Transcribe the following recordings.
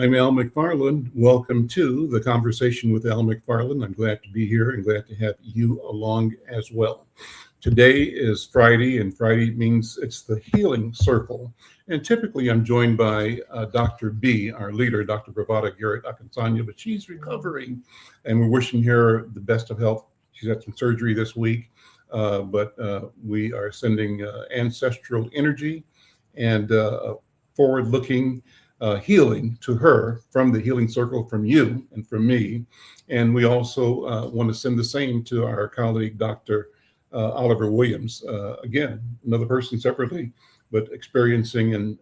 I'm Al McFarland. Welcome to the Conversation with Al McFarland. I'm glad to be here and glad to have you along as well. Today is Friday, and Friday means it's the Healing Circle. And typically I'm joined by Dr. B, our leader, Dr. Pravada Garrett Akansanya, but she's recovering, and we're wishing her the best of health. She's had some surgery this week, but we are sending ancestral energy and forward-looking healing to her from the Healing Circle, from you and from me. And we also want to send the same to our colleague, Dr. Oliver Williams. Again, another person separately, but experiencing and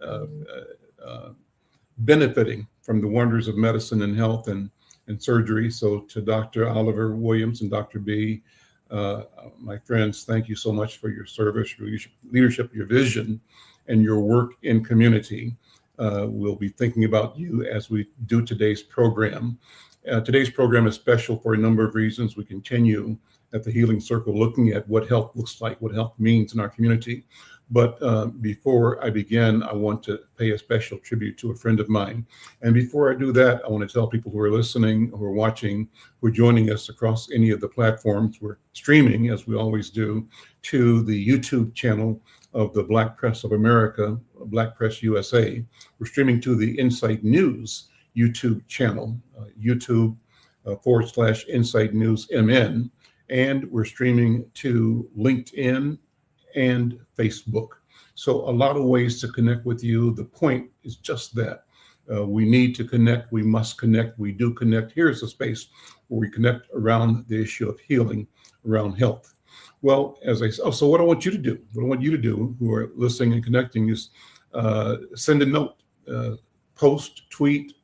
benefiting from the wonders of medicine and health and surgery. So to Dr. Oliver Williams and Dr. B, my friends, thank you so much for your service, your leadership, your vision, and your work in community. We'll be thinking about you as we do today's program. Today's program is special for a number of reasons. We continue at the Healing Circle looking at what health looks like, what health means in our community. But before I begin, I want to pay a special tribute to a friend of mine. And before I do that, I want to tell people who are listening, who are watching, who are joining us across any of the platforms. We're streaming, as we always do, to the YouTube channel of the Black Press of America, Black Press USA. We're streaming to the Insight News YouTube channel, YouTube/Insight News MN. And we're streaming to LinkedIn and Facebook. So a lot of ways to connect with you. The point is just that. We need to connect. We must connect. We do connect. Here's a space where we connect around the issue of healing, around health. Well, so what I want you to do, who are listening and connecting, is send a note, post, tweet,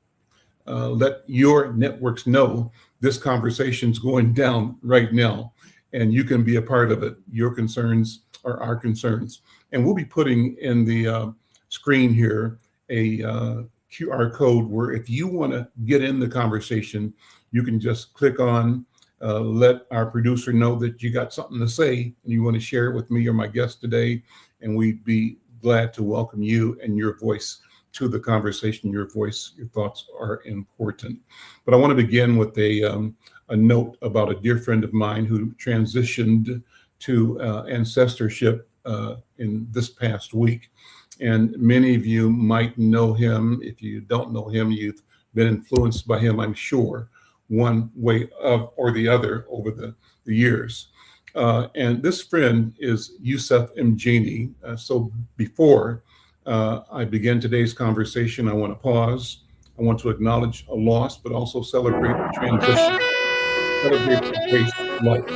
let your networks know this conversation's going down right now, and you can be a part of it. Your concerns are our concerns. And we'll be putting in the screen here a QR code where if you want to get in the conversation, you can just click on, let our producer know that you got something to say and you want to share it with me or my guest today, and we'd be glad to welcome you and your voice to the conversation. Your voice, your thoughts are important. But I want to begin with a note about a dear friend of mine who transitioned to ancestorship in this past week. And many of you might know him. If you don't know him, you've been influenced by him, I'm sure, one way or the other over the years. And this friend is Yusuf Mgeni. So before I begin today's conversation, I want to pause. I want to acknowledge a loss, but also celebrate a transition, celebrate a graced life.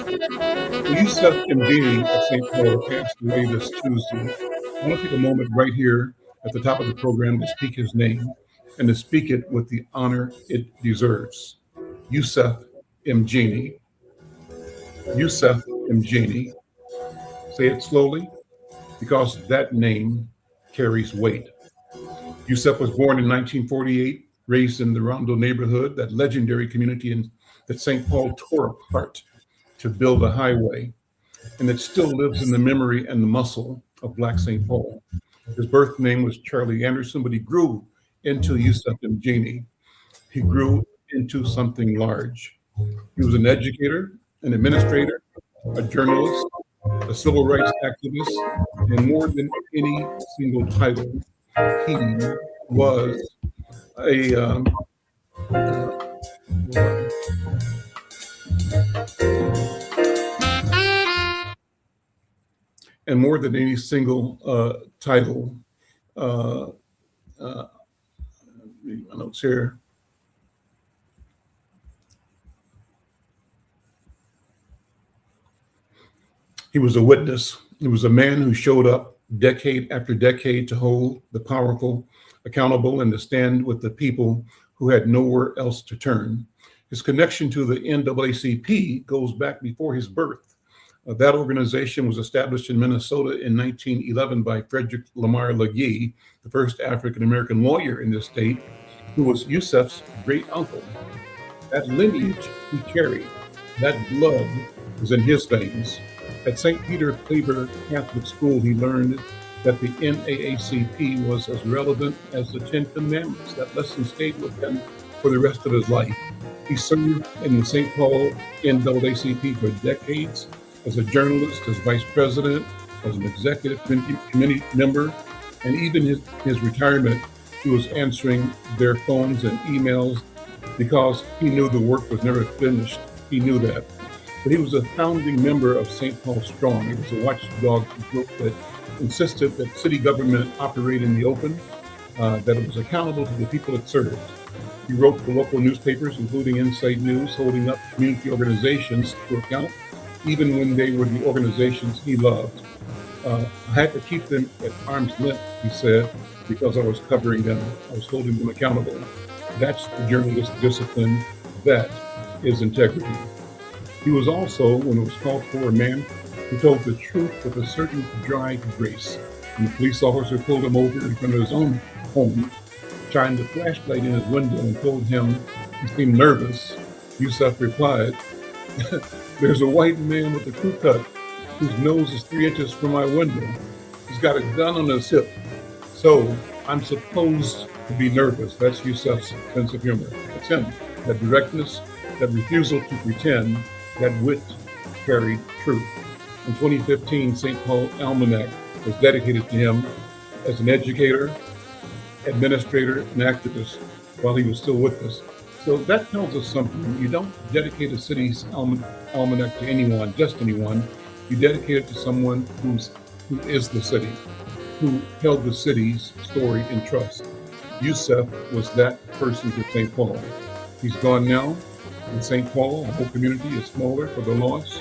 Yusuf Mgeni of St. Paul passed away this Tuesday. I want to take a moment right here at the top of the program to speak his name and to speak it with the honor it deserves. Yusuf Mgeni. Yusuf Mgeni. Say it slowly, because that name carries weight. Yusuf was born in 1948, raised in the Rondo neighborhood, that legendary community that St. Paul tore apart to build a highway, and it still lives in the memory and the muscle of Black St. Paul. His birth name was Charlie Anderson, but he grew into Yusuf Mgeni. He grew into something large. He was an educator, an administrator, a journalist, a civil rights activist, and more than any single title, he was a and more than any single title, read my notes here. He was a witness. He was a man who showed up decade after decade to hold the powerful accountable and to stand with the people who had nowhere else to turn. His connection to the NAACP goes back before his birth. That organization was established in Minnesota in 1911 by Frederick Lamar Legee, the first African-American lawyer in the state, who was Yusuf's great uncle. That lineage he carried, that blood was in his veins. At St. Peter Claver Catholic School, he learned that the NAACP was as relevant as the Ten Commandments. That lesson stayed with him for the rest of his life. He served in the St. Paul NAACP for decades as a journalist, as vice president, as an executive committee member, and even his retirement, he was answering their phones and emails because he knew the work was never finished. He knew that. But he was a founding member of St. Paul Strong. It was a watchdog group that insisted that city government operate in the open, that it was accountable to the people it served. He wrote for local newspapers, including Inside News, holding up community organizations to account, even when they were the organizations he loved. I had to keep them at arm's length, he said, because I was covering them. I was holding them accountable. That's the journalist discipline. That is integrity. He was also, when it was called for, a man who told the truth with a certain dry grace. When the police officer pulled him over in front of his own home, shined the flashlight in his window and told him he seemed nervous, Yusef replied, "There's a white man with a crew cut whose nose is 3 inches from my window. He's got a gun on his hip. So I'm supposed to be nervous." That's Yusef's sense of humor. That's him. That directness, that refusal to pretend, that wit carried truth. In 2015, St. Paul Almanac was dedicated to him as an educator, administrator, and activist while he was still with us. So that tells us something. You don't dedicate a city's almanac to anyone, just anyone. You dedicate it to someone who is the city, who held the city's story in trust. Yusef was that person to St. Paul. He's gone now. In St. Paul, the whole community is smaller for the loss.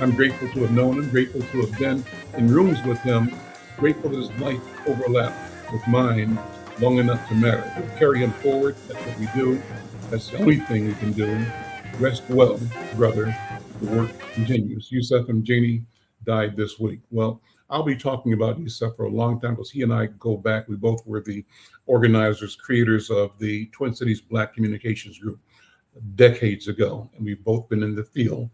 I'm grateful to have known him, grateful to have been in rooms with him, grateful that his life overlapped with mine long enough to matter. We'll carry him forward. That's what we do. That's the only thing we can do. Rest well, brother. The work continues. Yusef Mjini died this week. Well, I'll be talking about Yusef for a long time because he and I go back. We both were the organizers, creators of the Twin Cities Black Communications Group decades ago. And we've both been in the field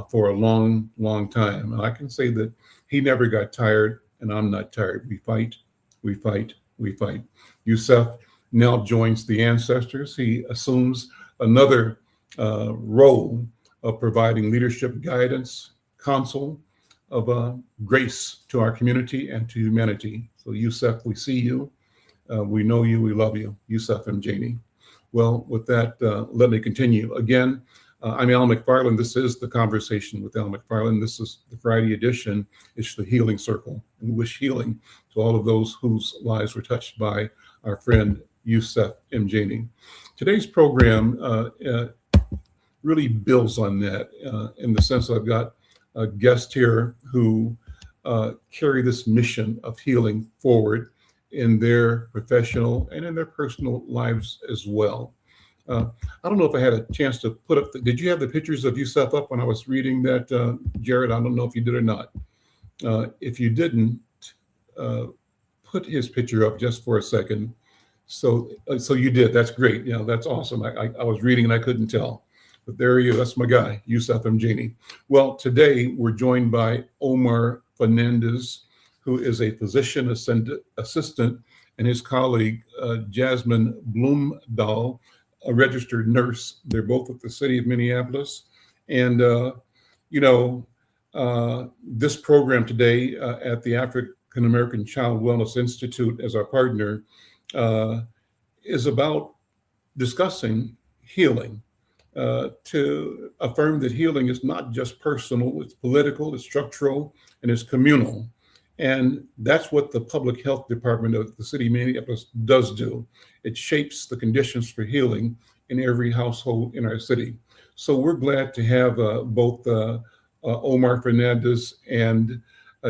for a long, long time. And I can say that he never got tired, and I'm not tired. We fight, we fight, we fight. Yusef now joins the ancestors. He assumes another role of providing leadership, guidance, counsel, of grace to our community and to humanity. So Yusef, we see you, we know you, we love you. Yusef Mjini. Well, with that, let me continue. Again, I'm Al McFarland. This is The Conversation with Al McFarland. This is the Friday edition. It's the Healing Circle. And we wish healing to all of those whose lives were touched by our friend Yusef Mjini. Today's program really builds on that in the sense that I've got a guest here who carry this mission of healing forward in their professional and in their personal lives as well. I don't know if I had a chance to put up, did you have the pictures of Yusef up when I was reading that, Jared? I don't know if you did or not. If you didn't, put his picture up just for a second. So you did, that's great. You know, that's awesome. I was reading and I couldn't tell. But there you go, that's my guy, Yusef Mjini. Well, today we're joined by Omar Fernandez, who is a physician assistant, and his colleague, Jasmine Bloomdahl, a registered nurse. They're both at the city of Minneapolis. And, this program today at the African American Child Wellness Institute as our partner is about discussing healing. To affirm that healing is not just personal, it's political, it's structural, and it's communal. And that's what the public health department of the city of Minneapolis does do. It shapes the conditions for healing in every household in our city. So we're glad to have both Omar Fernandez and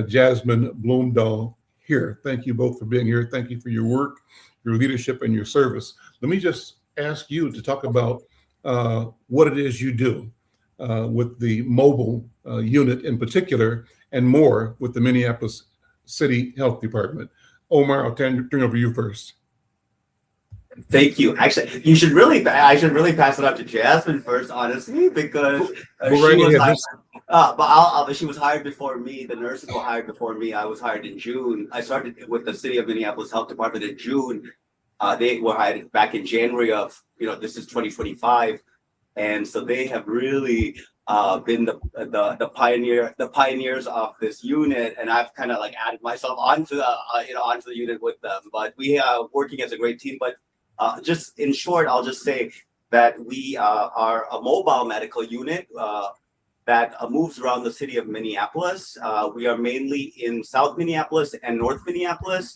Jasmine Bloomdahl here. Thank you both for being here. Thank you for your work, your leadership, and your service. Let me just ask you to talk about what it is you do with the mobile unit in particular, and more with the Minneapolis City Health Department. Omar, I'll turn over to you first. Thank you. Actually, I should really pass it up to Jasmine first, honestly, because but she was hired before me. The nurses were hired before me. I was hired in June. I started with the City of Minneapolis Health Department in June. They were hired back in January of, this is 2025. And so they have really been the pioneers of this unit, and I've kind of like added myself onto the onto the unit with them. But we are working as a great team. But just in short, I'll just say that we are a mobile medical unit that moves around the city of Minneapolis. We are mainly in South Minneapolis and North Minneapolis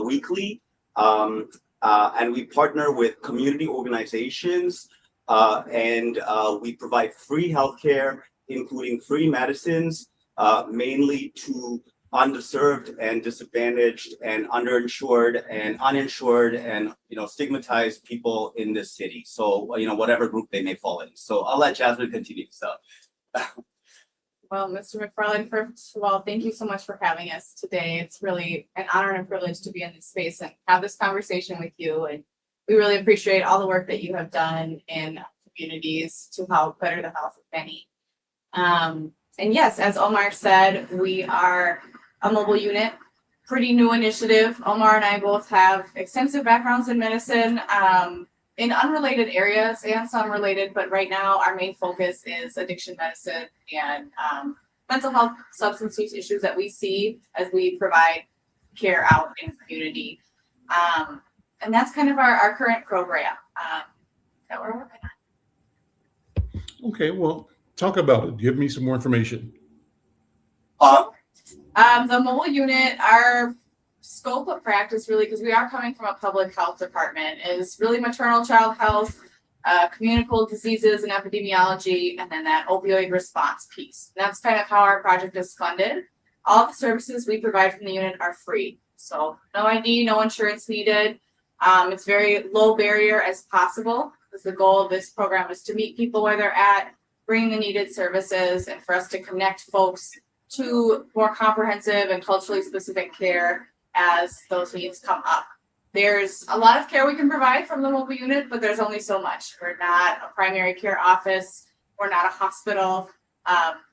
weekly, and we partner with community organizations. And we provide free healthcare, including free medicines, mainly to underserved and disadvantaged and underinsured and uninsured and stigmatized people in this city. So whatever group they may fall in. So I'll let Jasmine continue. So. Well, Mr. McFarland, first of all, thank you so much for having us today. It's really an honor and a privilege to be in this space and have this conversation with you. And we really appreciate all the work that you have done in communities to help better the health of many. And yes, as Omar said, we are a mobile unit, pretty new initiative. Omar and I both have extensive backgrounds in medicine, in unrelated areas and some related, but right now our main focus is addiction medicine and mental health substance use issues that we see as we provide care out in the community. And that's kind of our current program that we're working on. Okay, well, talk about it. Give me some more information. The mobile unit, our scope of practice really, because we are coming from a public health department, is really maternal child health, communicable diseases and epidemiology, and then that opioid response piece. And that's kind of how our project is funded. All the services we provide from the unit are free. So no ID, no insurance needed. It's very low barrier as possible, because the goal of this program is to meet people where they're at, bring the needed services, and for us to connect folks to more comprehensive and culturally specific care as those needs come up. There's a lot of care we can provide from the mobile unit, but there's only so much. We're not a primary care office. We're not a hospital.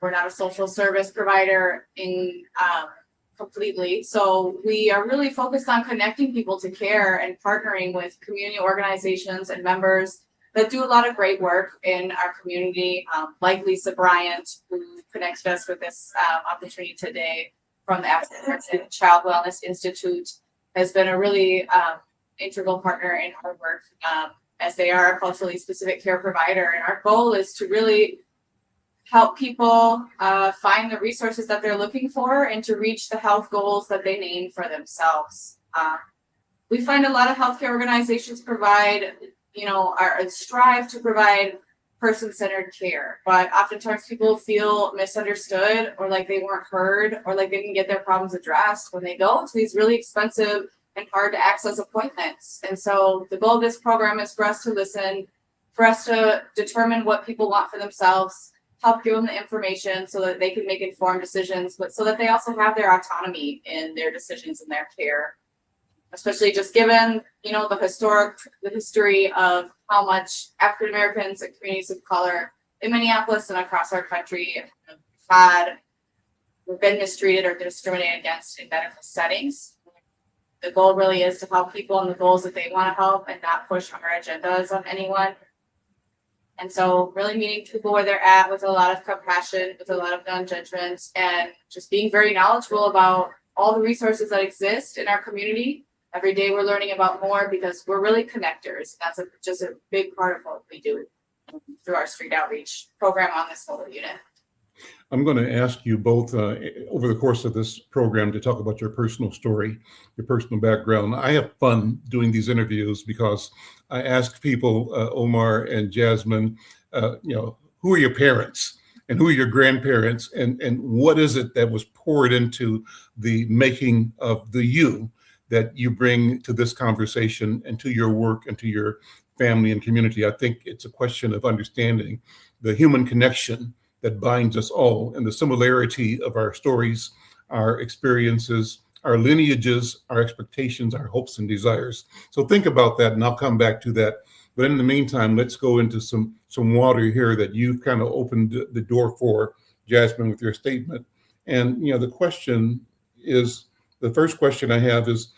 We're not a social service provider completely. So we are really focused on connecting people to care and partnering with community organizations and members that do a lot of great work in our community, like Lisa Bryant, who connected us with this opportunity today from the African Child Wellness Institute, has been a really integral partner in our work, as they are a culturally specific care provider. And our goal is to really help people find the resources that they're looking for and to reach the health goals that they name for themselves. We find a lot of healthcare organizations provide, strive to provide person-centered care, but oftentimes people feel misunderstood or like they weren't heard or like they didn't get their problems addressed when they go to these really expensive and hard to access appointments. And so the goal of this program is for us to listen, for us to determine what people want for themselves, help give them the information so that they can make informed decisions, but so that they also have their autonomy in their decisions and their care. Especially just given, the history of how much African Americans and communities of color in Minneapolis and across our country have been mistreated or discriminated against in medical settings. The goal really is to help people in the goals that they want to help and not push our agendas on anyone. And so really meeting people where they're at with a lot of compassion, with a lot of non-judgment, and just being very knowledgeable about all the resources that exist in our community. Every day we're learning about more because we're really connectors. That's just a big part of what we do through our street outreach program on this mobile unit. I'm going to ask you both over the course of this program to talk about your personal story, your personal background. I have fun doing these interviews because I ask people, Omar and Jasmine, who are your parents and who are your grandparents, and what is it that was poured into the making of the you that you bring to this conversation and to your work and to your family and community. I think it's a question of understanding the human connection that binds us all and the similarity of our stories, our experiences, our lineages, our expectations, our hopes and desires. So think about that, and I'll come back to that. But in the meantime, let's go into some water here that you've kind of opened the door for Jasmine, with your statement. And the question is, the first question I have is,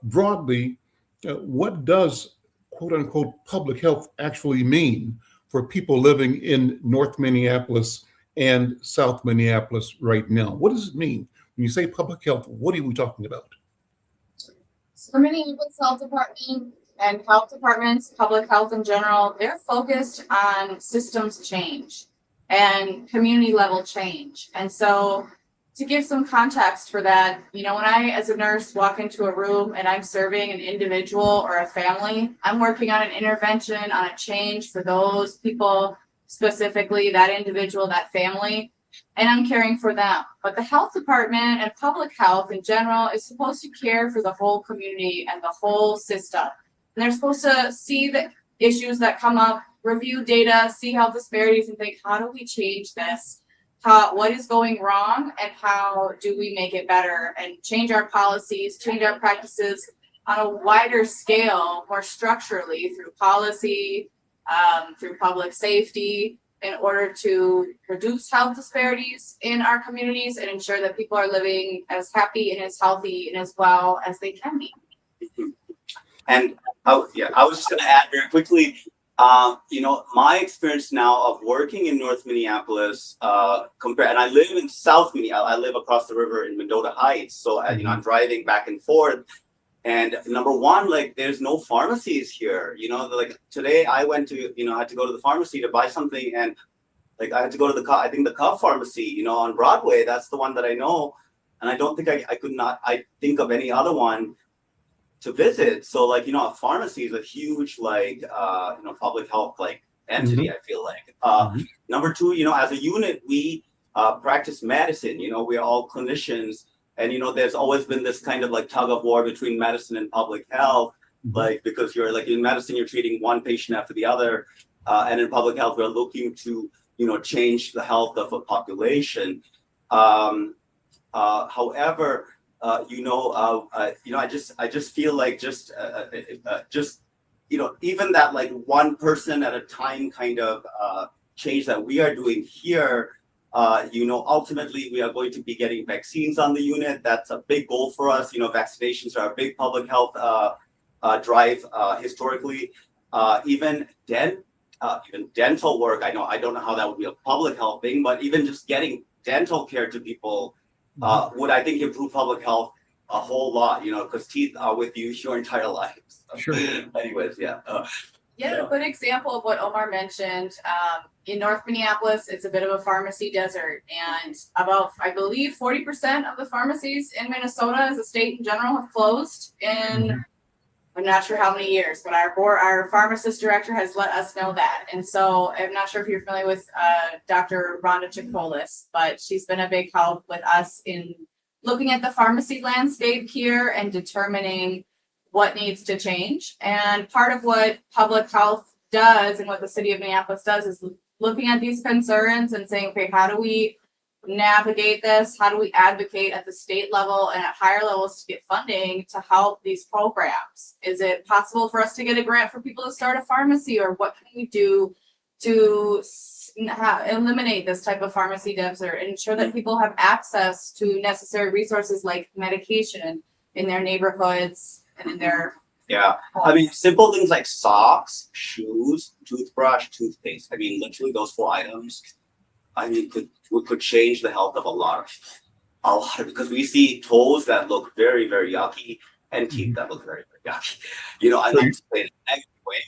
broadly, what does quote unquote public health actually mean for people living in North Minneapolis and South Minneapolis right now? What does it mean when you say public health? What are we talking about? So Minneapolis Health Department and health departments, public health in general, they're focused on systems change and community level change. And so to give some context for that, when I, as a nurse, walk into a room and I'm serving an individual or a family, I'm working on an intervention, on a change for those people, specifically that individual, that family, and I'm caring for them. But the health department and public health in general is supposed to care for the whole community and the whole system. And they're supposed to see the issues that come up, review data, see health disparities, and think, how do we change this? What is going wrong, and how do we make it better and change our policies, change our practices on a wider scale, more structurally through policy, through public safety, in order to reduce health disparities in our communities and ensure that people are living as happy and as healthy and as well as they can be. And I was just going to add very quickly, my experience now of working in North Minneapolis, and I live in South Minneapolis. I live across the river in Mendota Heights. So, I'm driving back and forth. And number one, there's no pharmacies here. Today I went to, I had to go to the pharmacy to buy something, and I had to go to the Cub Pharmacy, on Broadway. That's the one that I know, and I don't think I think of any other one to visit. So a pharmacy is a huge public health entity. Mhm. I feel like. Number two, as a unit, we practice medicine. We're all clinicians. And, there's always been this kind of tug of war between medicine and public health, because you're in medicine, you're treating one patient after the other. And in public health, we're looking to, change the health of a population. However, I just feel like even that one person at a time kind of change that we are doing here. Ultimately, we are going to be getting vaccines on the unit. That's a big goal for us. Vaccinations are a big public health drive historically. Even dental work. I don't know how that would be a public health thing, but even just getting dental care to people would, I think, improve public health a whole lot. Because teeth are with you your entire life. So, Sure. Anyways, yeah. A good example of what Omar mentioned, in North Minneapolis, it's a bit of a pharmacy desert, and about, I believe, 40% of the pharmacies in Minnesota as a state in general have closed in, I'm not sure how many years, but our pharmacist director has let us know that. And so I'm not sure if you're familiar with Dr. Rhonda Chikolis, but she's been a big help with us in looking at the pharmacy landscape here and determining what needs to change. And part of what public health does and what the city of Minneapolis does is looking at these concerns and saying, okay, how do we navigate this? How do we advocate at the state level and at higher levels to get funding to help these programs? Is it possible for us to get a grant for people to start a pharmacy, or what can we do to eliminate this type of pharmacy desert and ensure that people have access to necessary resources like medication in their neighborhoods and in their homes? Simple things like socks, shoes, toothbrush, toothpaste. Literally those 4 items. Could change the health of a lot, because we see toes that look very, very yucky and teeth that look very, very yucky. I like to say it in a negative way.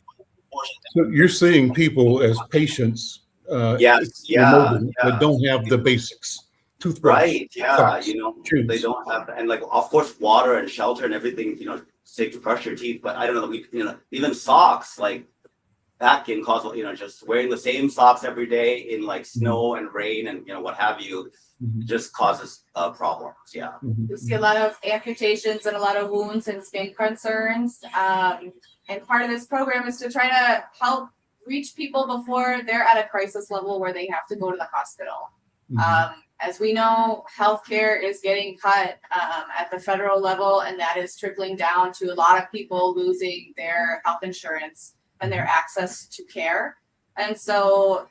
So you're seeing people as patients, Yes, that don't have the basics. Toothbrush, right, socks, shoes. they don't have, and of course, water and shelter and everything, safe to brush your teeth. But I don't know, even socks, that can cause, just wearing the same socks every day in snow and rain and what have you, just causes problems. Yeah. We see a lot of amputations and a lot of wounds and skin concerns. And part of this program is to try to help reach people before they're at a crisis level where they have to go to the hospital. As we know, healthcare is getting cut at the federal level, and that is trickling down to a lot of people losing their health insurance and their access to care. And so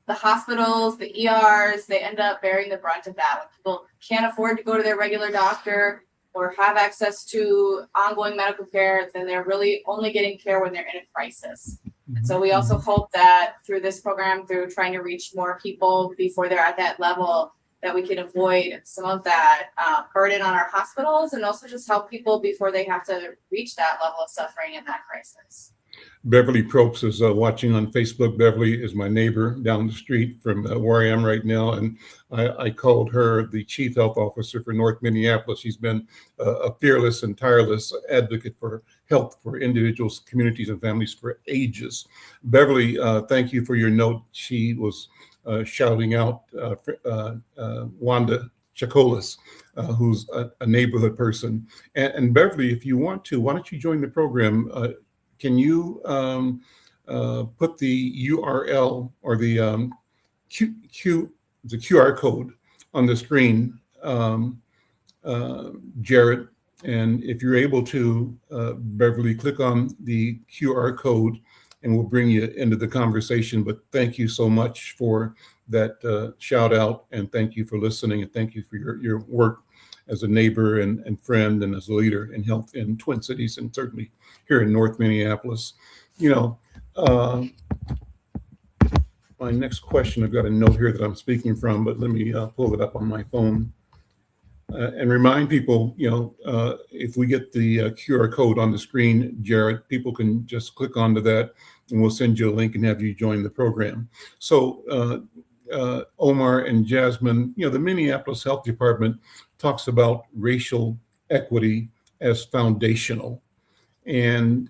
the hospitals, the ERs, they end up bearing the brunt of that. When people can't afford to go to their regular doctor or have access to ongoing medical care, then they're really only getting care when they're in a crisis. And so we also hope that through this program, through trying to reach more people before they're at that level, that we can avoid some of that burden on our hospitals and also just help people before they have to reach that level of suffering in that crisis. Beverly Probst is watching on Facebook. Beverly is my neighbor down the street from where I am right now, and I called her the Chief Health Officer for North Minneapolis. She's been a fearless and tireless advocate for health for individuals, communities, and families for ages. Beverly, thank you for your note. She was shouting out Wanda Chacolas, who's a neighborhood person. And Beverly, if you want to, why don't you join the program? Can you put the URL or the QR code on the screen, Jared? And if you're able to, Beverly, click on the QR code and we'll bring you into the conversation. But thank you so much for that shout out, and thank you for listening, and thank you for your work as a neighbor and friend and as a leader in health in Twin Cities and certainly here in North Minneapolis. You know, my next question, I've got a note here that I'm speaking from, but let me pull it up on my phone and remind people, you know, if we get the QR code on the screen, Jared, people can just click onto that and we'll send you a link and have you join the program. So Omar and Jasmine, you know, the Minneapolis Health Department talks about racial equity as foundational. And,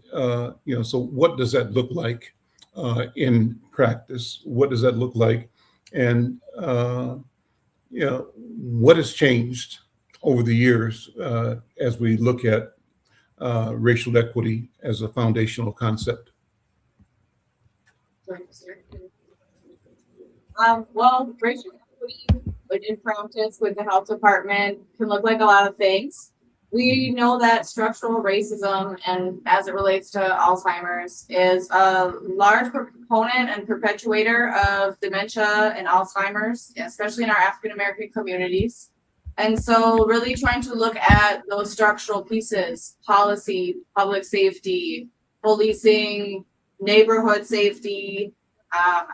you know, so what does that look like in practice? What does that look like? And, you know, what has changed over the years as we look at racial equity as a foundational concept? Well, racial equity in practice with the health department can look like a lot of things. We know that structural racism, and as it relates to Alzheimer's, is a large proponent and perpetuator of dementia and Alzheimer's, especially in our African American communities. And so really trying to look at those structural pieces, policy, public safety, policing, neighborhood safety,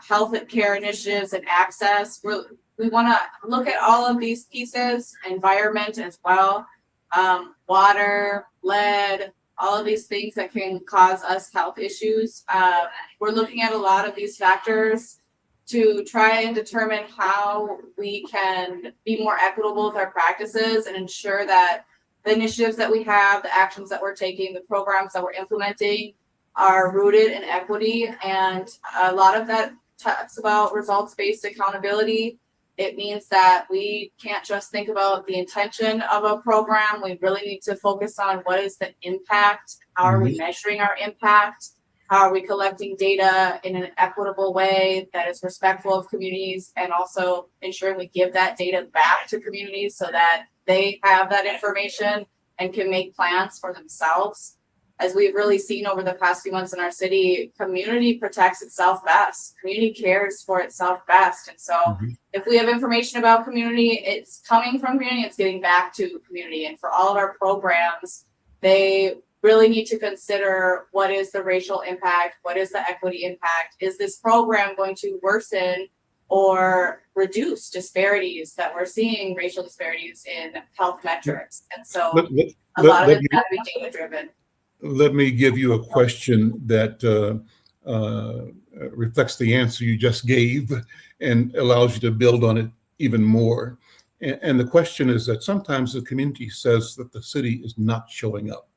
health care initiatives and access. We want to look at all of these pieces, environment as well, water, lead, all of these things that can cause us health issues. We're looking at a lot of these factors to try and determine how we can be more equitable with our practices and ensure that the initiatives that we have, the actions that we're taking, the programs that we're implementing are rooted in equity. And a lot of that talks about results-based accountability. It means that we can't just think about the intention of a program. We really need to focus on what is the impact, how are we measuring our impact, how are we collecting data in an equitable way that is respectful of communities, and also ensuring we give that data back to communities so that they have that information and can make plans for themselves. As we've really seen over the past few months in our city, community protects itself best. Community cares for itself best. And so if we have information about community, it's coming from community, it's getting back to community. And for all of our programs, they really need to consider what is the racial impact, what is the equity impact, is this program going to worsen or reduce disparities that we're seeing, racial disparities in health metrics. And so a lot of it's got to be data driven. Let me give you a question that reflects the answer you just gave and allows you to build on it even more. And the question is that sometimes the community says that the city is not showing up,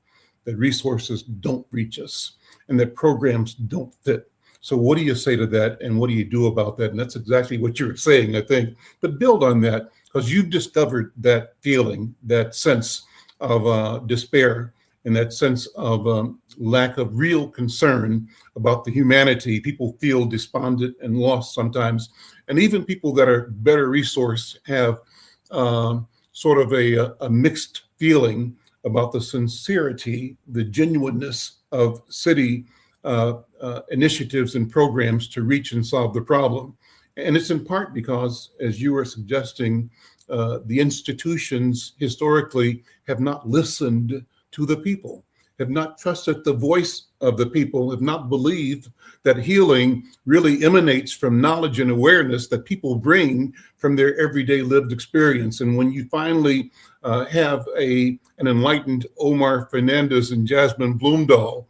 that resources don't reach us, and that programs don't fit. So what do you say to that, and what do you do about that? And that's exactly what you're saying, I think. But build on that, because you've discovered that feeling, that sense of despair, and that sense of lack of real concern about the humanity. People feel despondent and lost sometimes. And even people that are better resourced have sort of a mixed feeling about the sincerity, the genuineness of city initiatives and programs to reach and solve the problem. And it's in part because, as you were suggesting, the institutions historically have not listened to the people, have not trusted the voice of the people, have not believed that healing really emanates from knowledge and awareness that people bring from their everyday lived experience. And when you finally have an enlightened Omar Fernandez and Jasmine Bloomdahl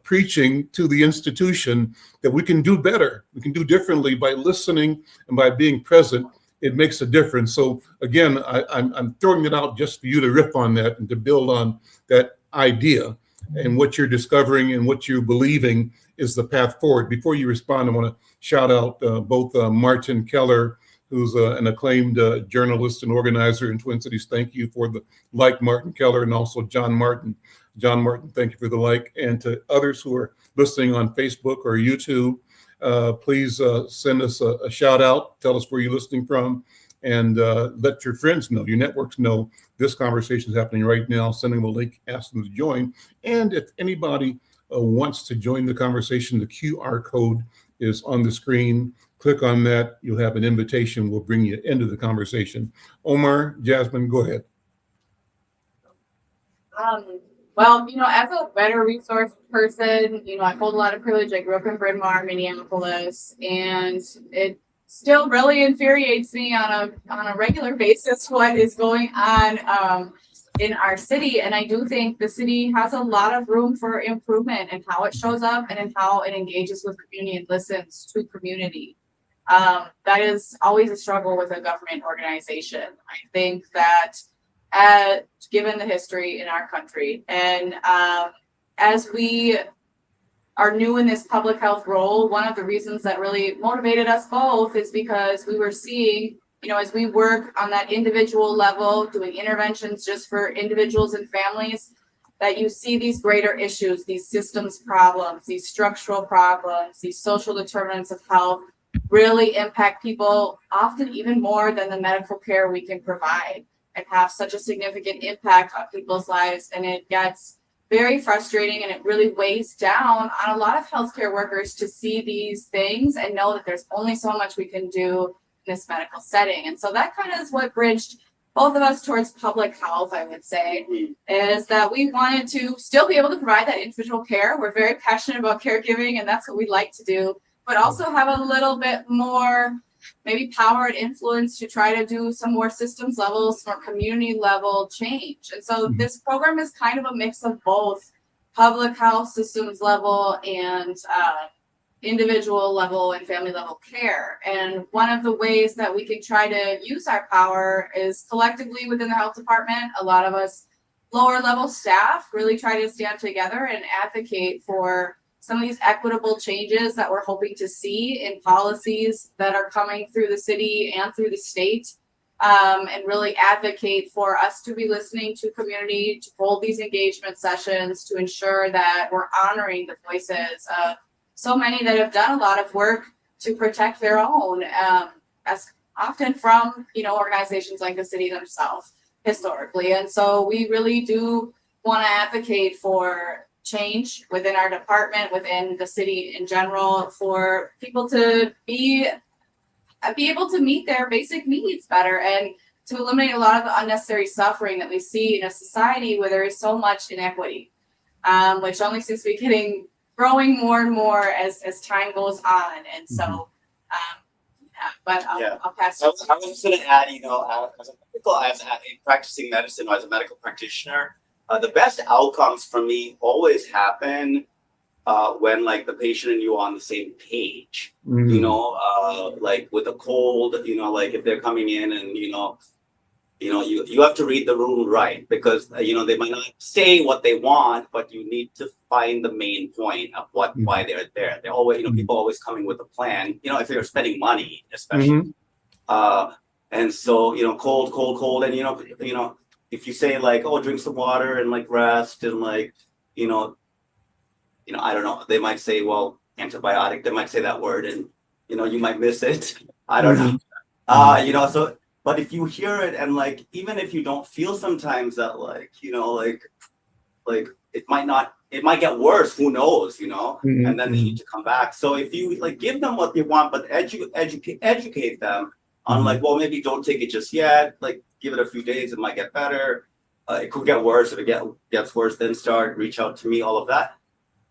preaching to the institution that we can do better, we can do differently by listening and by being present, it makes a difference. So again, I'm throwing it out just for you to riff on that and to build on that idea. And what you're discovering and what you're believing is the path forward. Before you respond, I want to shout out both Martin Keller, who's an acclaimed journalist and organizer in Twin Cities. Thank you for the like, Martin Keller, and also John Martin. John Martin, thank you for the like. And to others who are listening on Facebook or YouTube, please send us a shout out. Tell us where you're listening from, and let your friends know, your networks know this conversation is happening right now. Send them a link, ask them to join. And if anybody wants to join the conversation, the QR code is on the screen. Click on that. You'll have an invitation. We'll bring you into the conversation. Omar, Jasmine, go ahead. Well, as a better resource person, I hold a lot of privilege. I grew up in Bryn Mawr, Minneapolis, and it still really infuriates me on a regular basis what is going on in our city. And I do think the city has a lot of room for improvement in how it shows up and in how it engages with community and listens to community. That is always a struggle with a government organization. I think that given the history in our country, and as we are new in this public health role, one of the reasons that really motivated us both is because we were seeing, as we work on that individual level, doing interventions just for individuals and families, that you see these greater issues, these systems problems, these structural problems, these social determinants of health really impact people often even more than the medical care we can provide, and have such a significant impact on people's lives. And it gets very frustrating, and it really weighs down on a lot of healthcare workers to see these things and know that there's only so much we can do in this medical setting. And so that kind of is what bridged both of us towards public health, I would say, is that we wanted to still be able to provide that individual care. We're very passionate about caregiving, and that's what we like to do, but also have a little bit more maybe power and influence to try to do some more systems level, some more community level change. And so this program is kind of a mix of both public health systems level and individual level and family level care. And one of the ways that we can try to use our power is collectively within the health department. A lot of us lower level staff really try to stand together and advocate for some of these equitable changes that we're hoping to see in policies that are coming through the city and through the state, and really advocate for us to be listening to community, to hold these engagement sessions, to ensure that we're honoring the voices of so many that have done a lot of work to protect their own, as often from, organizations like the city themselves historically. And so we really do want to advocate for change within our department, within the city in general, for people to be able to meet their basic needs better, and to eliminate a lot of the unnecessary suffering that we see in a society where there is so much inequity, which only seems to be growing more and more as time goes on. And so, I'll pass. I was just going to add, as a practicing medicine, or as a medical practitioner, the best outcomes for me always happen when the patient and you are on the same page. Like with a cold, if they're coming in and you have to read the room right, because they might not say what they want, but you need to find the main point of why they're there. They're always people always coming with a plan. If they're spending money, especially. And so cold, and if you say drink some water and rest and I don't know, they might say, well, antibiotic, they might say that word, and you might miss it. I don't know. So, but if you hear it and even if you don't feel sometimes that it might not it might get worse, who knows, Mhm, and then they need to come back. So if you like give them what they want, but educate them on like, well, maybe don't take it just yet, like give it a few days, it might get better. It could get worse. If it gets worse, then reach out to me, all of that.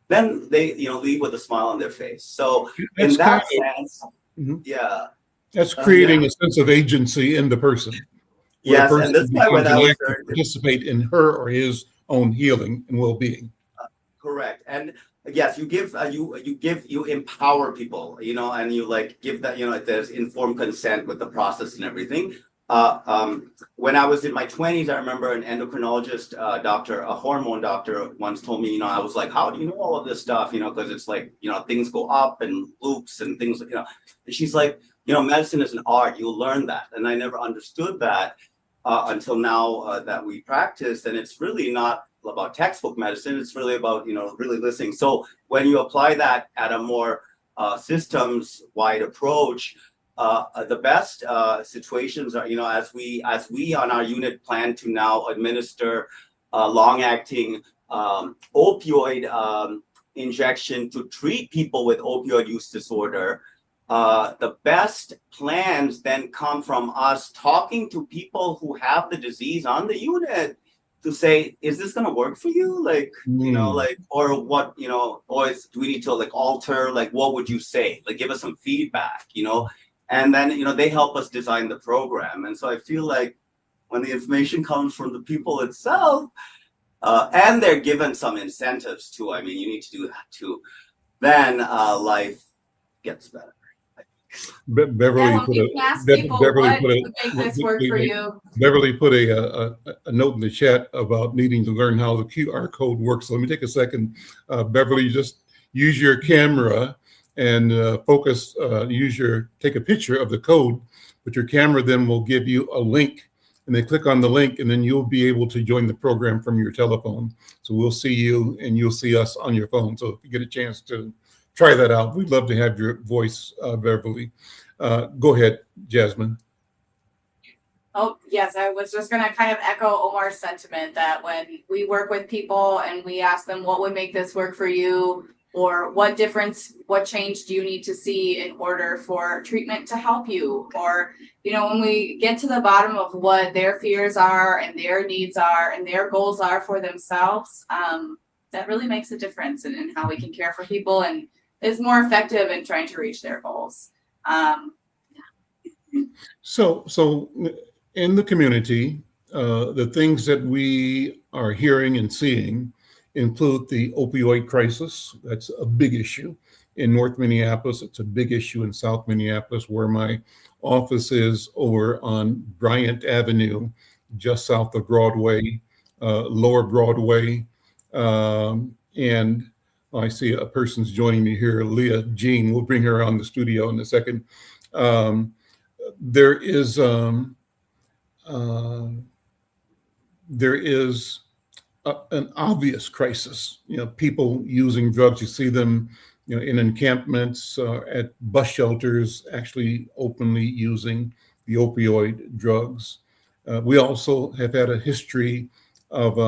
Then they, leave with a smile on their face. So in That's kind that sense, Mhm. yeah. That's Yeah. creating a sense of agency in the person, where a Yes, and person this is why when becomes I an was active participate in her or his own healing and well-being. correct, and yes, you empower people, and you like give that, there's informed consent with the process and everything. When I was in my 20s, I remember an endocrinologist, doctor, a hormone doctor, once told me, I was like, how do you know all of this stuff? Because it's like, things go up and loops and things, And she's like, medicine is an art. You'll learn that, and I never understood that until now that we practice, and it's really not about textbook medicine. It's really about really listening. So when you apply that at a more systems wide approach, the best situations are, as we on our unit plan to now administer long acting opioid injection to treat people with opioid use disorder. The best plans then come from us talking to people who have the disease on the unit to say, is this going to work for you? Like, or what, or do we need to like alter, like, what would you say? Like, give us some feedback, and then, they help us design the program. And so I feel like when the information comes from the people itself, and they're given some incentives too, I mean, you need to do that too, then life gets better. Beverly Yeah, when put we a ask Be- people Beverly what put a would make this work for you. Beverly put a note in the chat about needing to learn how the QR code works. So let me take a second. Beverly, just use your camera and focus. Take a picture of the code, but your camera then will give you a link, and then click on the link, and then you'll be able to join the program from your telephone. So we'll see you, and you'll see us on your phone. So if you get a chance to try that out, we'd love to have your voice, Beverly. Go ahead, Jasmine. Oh, yes, I was just going to kind of echo Omar's sentiment that when we work with people and we ask them what would make this work for you, or what change do you need to see in order for treatment to help you? Or, when we get to the bottom of what their fears are and their needs are and their goals are for themselves, that really makes a difference in how we can care for people and is more effective in trying to reach their goals. So in the community, the things that we are hearing and seeing include the opioid crisis. That's a big issue in North Minneapolis. It's a big issue in South Minneapolis, where my office is, over on Bryant Avenue, just south of Broadway, Lower Broadway. And I see a person's joining me here, Leah Jean. We'll bring her on the studio in a second. There is an obvious crisis. People using drugs. You see them, in encampments, at bus shelters, actually openly using the opioid drugs. We also have had a history of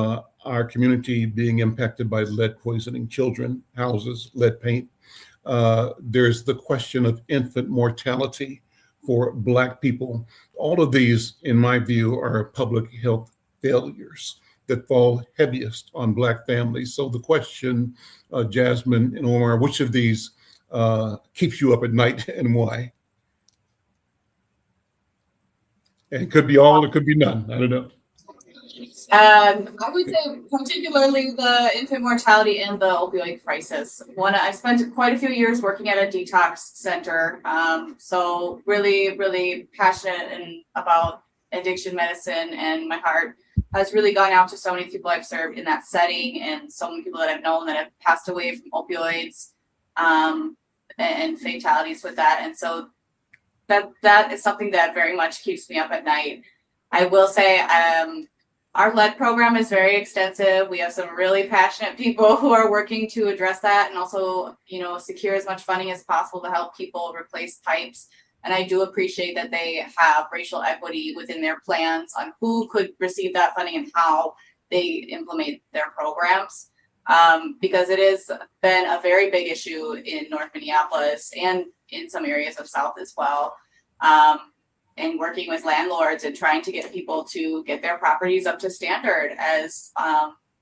our community being impacted by lead poisoning children, houses, lead paint. There's the question of infant mortality for Black people. All of these, in my view, are public health failures that fall heaviest on Black families. So the question, Jasmine and Omar, which of these keeps you up at night and why? And it could be all, it could be none. I don't know. I would say particularly the infant mortality and the opioid crisis. I spent quite a few years working at a detox center, so really, really passionate about addiction medicine, and my heart has really gone out to so many people I've served in that setting, and so many people that I've known that have passed away from opioids, and fatalities with that. And so that is something that very much keeps me up at night. I will say, our lead program is very extensive. We have some really passionate people who are working to address that, and also, secure as much funding as possible to help people replace pipes. And I do appreciate that they have racial equity within their plans on who could receive that funding and how they implement their programs. because it has been a very big issue in North Minneapolis and in some areas of South as well. And working with landlords and trying to get people to get their properties up to standard, as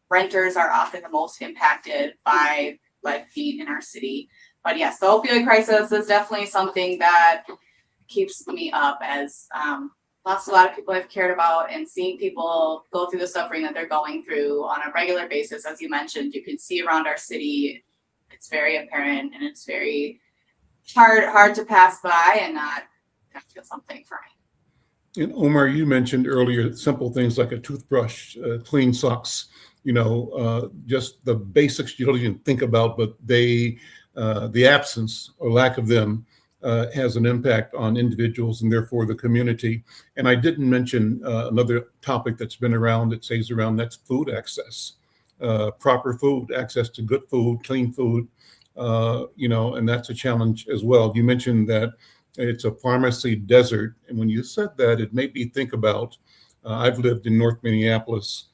renters are often the most impacted by lead feet in our city. But yes, the opioid crisis is definitely something that keeps me up, as a lot of people I've cared about, and seeing people go through the suffering that they're going through on a regular basis. As you mentioned, you can see around our city, it's very apparent, and it's very hard to pass by and not feel something for me. And Omar, you mentioned earlier simple things like a toothbrush, clean socks, just the basics you don't even think about, but the absence or lack of them has an impact on individuals and therefore the community. And I didn't mention another topic that's been around, that stays around, that's food access, proper food, access to good food, clean food, and that's a challenge as well. You mentioned that it's a pharmacy desert. And when you said that, it made me think about, I've lived in North Minneapolis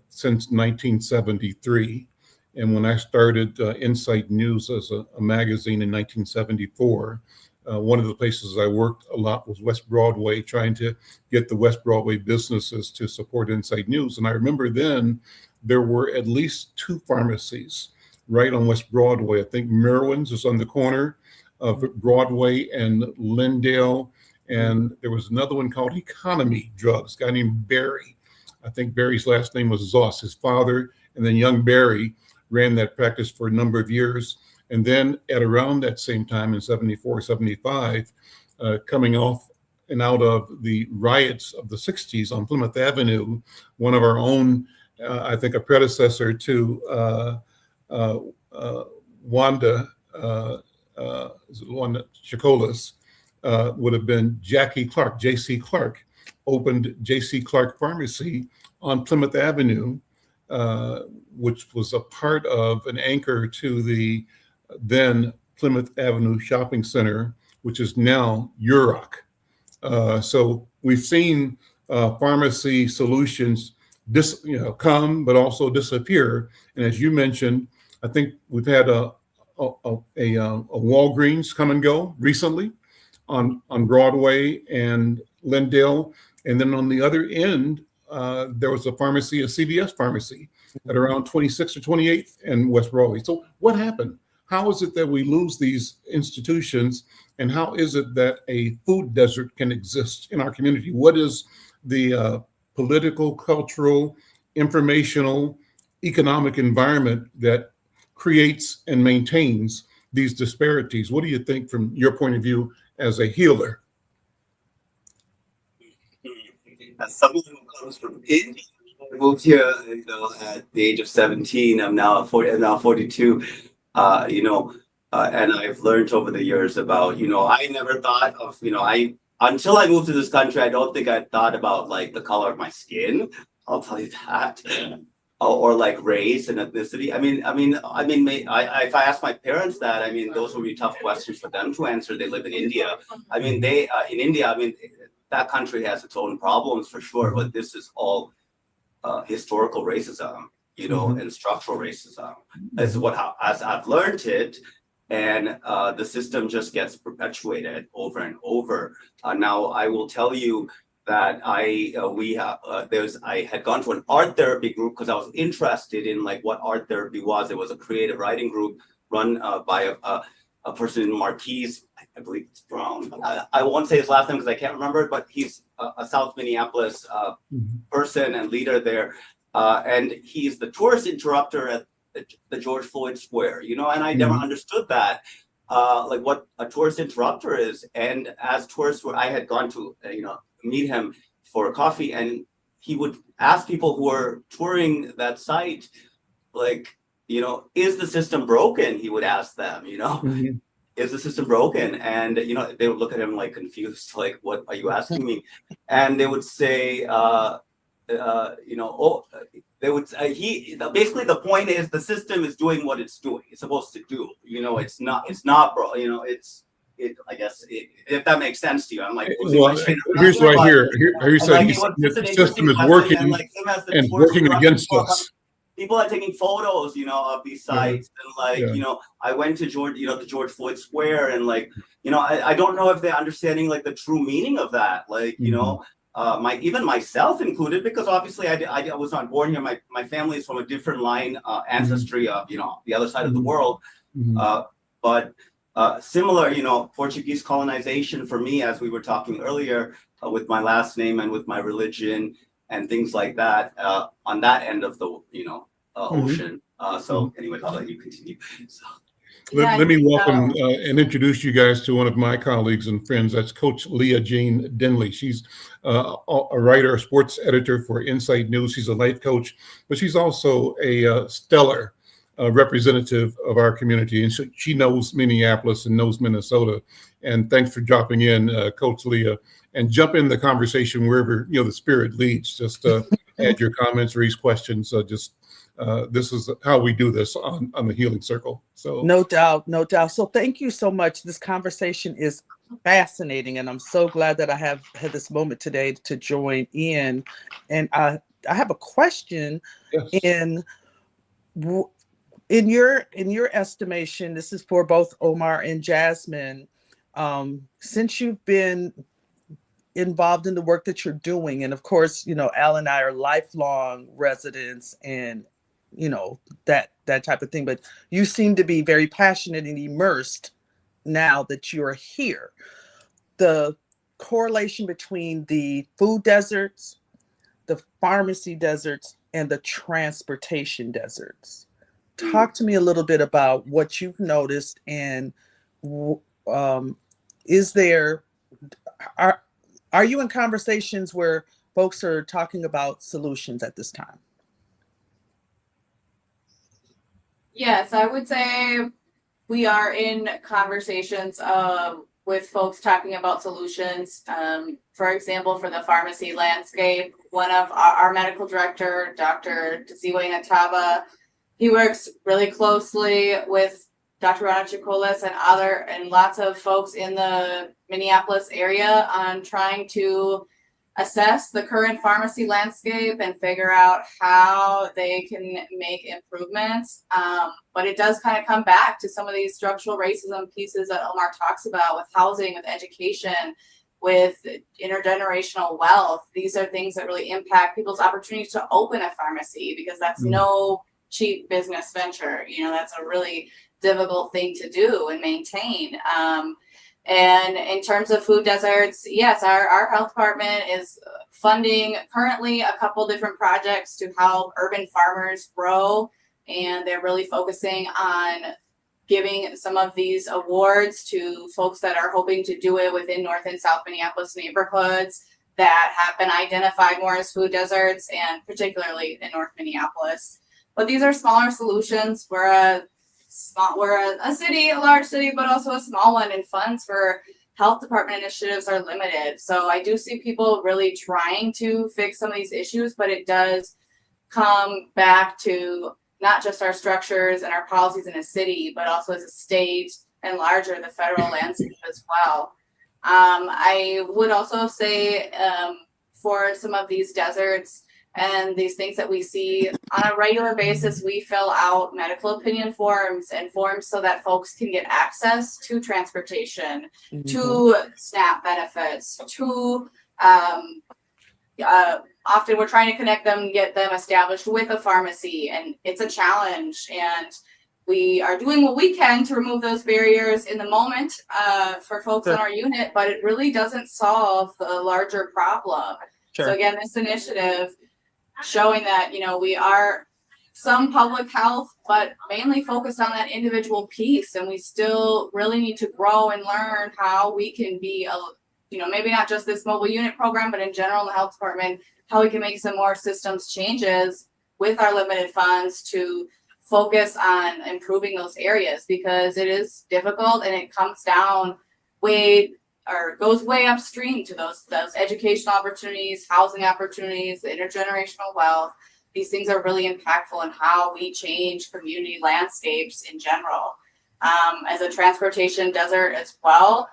since 1973. And when I started Insight News as a magazine in 1974, one of the places I worked a lot was West Broadway, trying to get the West Broadway businesses to support Insight News. And I remember then there were at least 2 pharmacies right on West Broadway. I think Merwin's is on the corner of Broadway and Lindale. And there was another one called Economy Drugs, a guy named Barry. I think Barry's last name was Zoss, his father, and then young Barry ran that practice for a number of years. And then at around that same time in 74, 75, coming off and out of the riots of the 60s on Plymouth Avenue, one of our own, I think a predecessor to Wanda Chicolas, would have been Jackie Clark, J.C. Clark, opened J.C. Clark Pharmacy on Plymouth Avenue, which was a part of an anchor to the then Plymouth Avenue Shopping Center, which is now UROC. So we've seen pharmacy solutions come, but also disappear. And as you mentioned, I think we've had a Walgreens come and go recently on Broadway and Lindale. And then on the other end, there was a pharmacy, a CVS pharmacy at around 26th or 28th and West Broadway. So what happened? How is it that we lose these institutions? And how is it that a food desert can exist in our community? What is the political, cultural, informational, economic environment that creates and maintains these disparities? What do you think from your point of view as a healer? As someone who comes from India, I moved here, at the age of 17. I'm now 42. And I've learned over the years about, I never thought of, until I moved to this country, I don't think I thought about like the color of my skin. I'll tell you that. Or like race and ethnicity. If I ask my parents that, those would be tough questions for them to answer. They live in India. In India, that country has its own problems for sure, but this is all historical racism, and structural racism is as I've learned it, and the system just gets perpetuated over and over. Now, I will tell you that I had gone to an art therapy group because I was interested in like what art therapy was. It was a creative writing group run by a person in Marquise. I believe it's Brown. I won't say his last name because I can't remember it, but he's a South Minneapolis person and leader there. And he's the tourist interrupter at the George Floyd Square, and I never understood that, like what a tourist interrupter is. And as tourists, I had gone to, meet him for a coffee, and he would ask people who are touring that site, like, is the system broken? He would ask them, is the system broken? And, they would look at him like confused, like, what are you asking me? And they would say, basically the point is the system is doing what it's doing. It's supposed to do, it's not, bro, I guess if that makes sense to you. I'm like, well, here's what I hear. Here you said the system is working and working against us. people are taking photos, of these sites, and like, Yeah. I went to George Floyd Square, and like, I don't know if they're understanding like the true meaning of that. Like, even myself included, because obviously I was not born here. My family is from a different line, ancestry of, the other side of the world. But similar, Portuguese colonization for me, as we were talking earlier, with my last name and with my religion and things like that, on that end of the, ocean. So anyways, I'll let you continue. So. Let me welcome and introduce you guys to one of my colleagues and friends. That's Coach Leah Jean Denley. She's a writer, a sports editor for Insight News. She's a life coach, but she's also a stellar representative of our community. And she knows Minneapolis and knows Minnesota. And thanks for dropping in, Coach Leah. And jump in the conversation wherever the spirit leads. Just add your comments, raise questions. This is how we do this on the Healing Circle. So no doubt. So thank you so much. This conversation is fascinating, and I'm so glad that I have had this moment today to join in. And I have a question. Yes. In your estimation, this is for both Omar and Jasmine. Since you've been involved in the work that you're doing, and of course, Al and I are lifelong residents, and that type of thing, but you seem to be very passionate and immersed now that you're here. The correlation between the food deserts, the pharmacy deserts, and the transportation deserts. Talk to me a little bit about what you've noticed, and are you in conversations where folks are talking about solutions at this time? Yes, I would say we are in conversations with folks talking about solutions. For example, for the pharmacy landscape, one of our medical director, Dr. Dziwe Nataba, he works really closely with Dr. Rana Chikolis and lots of folks in the Minneapolis area on trying to assess the current pharmacy landscape and figure out how they can make improvements. But it does kind of come back to some of these structural racism pieces that Omar talks about, with housing, with education, with intergenerational wealth. These are things that really impact people's opportunities to open a pharmacy, because that's no cheap business venture. That's a really difficult thing to do and maintain. And in terms of food deserts, yes, our health department is funding currently a couple different projects to help urban farmers grow. And they're really focusing on giving some of these awards to folks that are hoping to do it within North and South Minneapolis neighborhoods that have been identified more as food deserts, and particularly in North Minneapolis. But these are smaller solutions. We're a city, a large city, but also a small one, and funds for health department initiatives are limited. So I do see people really trying to fix some of these issues, but it does come back to not just our structures and our policies in a city, but also as a state and larger, the federal landscape as well. I would also say for some of these deserts and these things that we see on a regular basis, we fill out medical opinion forms and forms so that folks can get access to transportation, to SNAP benefits, to often we're trying to connect them, get them established with a pharmacy, and it's a challenge. And we are doing what we can to remove those barriers in the moment for folks in our unit, but it really doesn't solve the larger problem. Sure. So again, this initiative showing that, we are some public health, but mainly focused on that individual piece. And we still really need to grow and learn how we can be, maybe not just this mobile unit program, but in general in the health department, how we can make some more systems changes with our limited funds to focus on improving those areas, because it is difficult and it comes down goes way upstream to those educational opportunities, housing opportunities, the intergenerational wealth. These things are really impactful in how we change community landscapes in general. As a transportation desert as well,